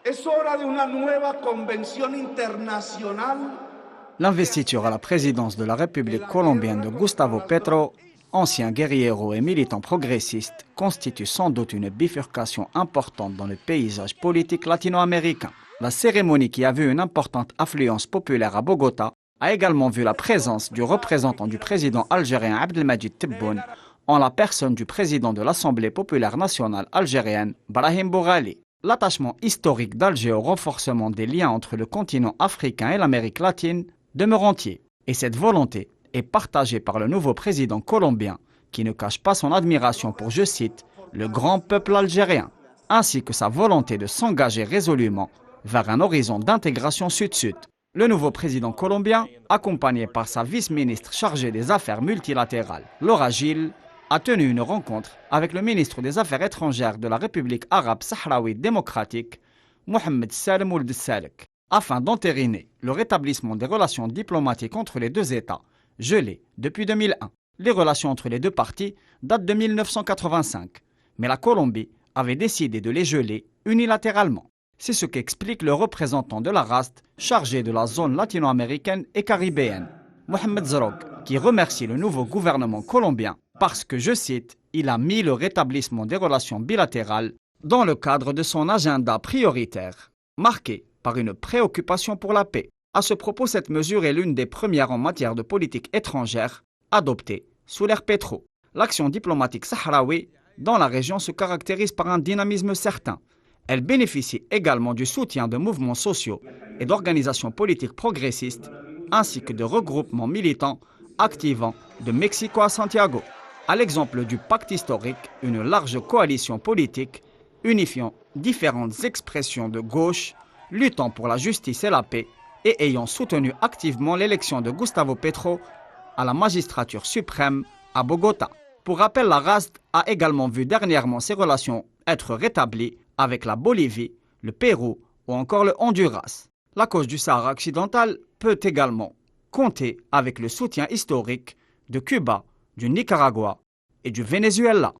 Es hora de una nueva convención internacional. L'investiture à la présidence de la République colombienne de Gustavo Petro, ancien guerriero et militant progressiste, constitue sans doute une bifurcation importante dans le paysage politique latino-américain. La cérémonie, qui a vu une importante affluence populaire à Bogota, a également vu la présence du représentant du président algérien Abdelmadjid Tebboune en la personne du président de l'Assemblée populaire nationale algérienne, Brahim Bourali. L'attachement historique d'Alger au renforcement des liens entre le continent africain et l'Amérique latine demeure entier. Et cette volonté est partagée par le nouveau président colombien, qui ne cache pas son admiration pour, je cite, le grand peuple algérien, ainsi que sa volonté de s'engager résolument vers un horizon d'intégration sud-sud. Le nouveau président colombien, accompagné par sa vice-ministre chargée des Affaires multilatérales, Laura Gil, a tenu une rencontre avec le ministre des Affaires étrangères de la République arabe sahraouite démocratique, Mohamed Salem Ould Salek, afin d'entériner le rétablissement des relations diplomatiques entre les deux États, gelées depuis 2001. Les relations entre les deux parties datent de 1985, mais la Colombie avait décidé de les geler unilatéralement. C'est ce qu'explique le représentant de la RAST chargé de la zone latino-américaine et caribéenne, Mohamed Zarog, qui remercie le nouveau gouvernement colombien parce que, je cite, il a mis le rétablissement des relations bilatérales dans le cadre de son agenda prioritaire, marqué par une préoccupation pour la paix. À ce propos, cette mesure est l'une des premières en matière de politique étrangère adoptée sous l'ère Petro. L'action diplomatique sahraoui dans la région se caractérise par un dynamisme certain. Elle bénéficie également du soutien de mouvements sociaux et d'organisations politiques progressistes, ainsi que de regroupements militants activant de Mexico à Santiago. À l'exemple du pacte historique, une large coalition politique unifiant différentes expressions de gauche, luttant pour la justice et la paix et ayant soutenu activement l'élection de Gustavo Petro à la magistrature suprême à Bogota. Pour rappel, la RAST a également vu dernièrement ses relations être rétablies avec la Bolivie, le Pérou ou encore le Honduras. La cause du Sahara occidental peut également compter avec le soutien historique de Cuba, du Nicaragua et du Venezuela.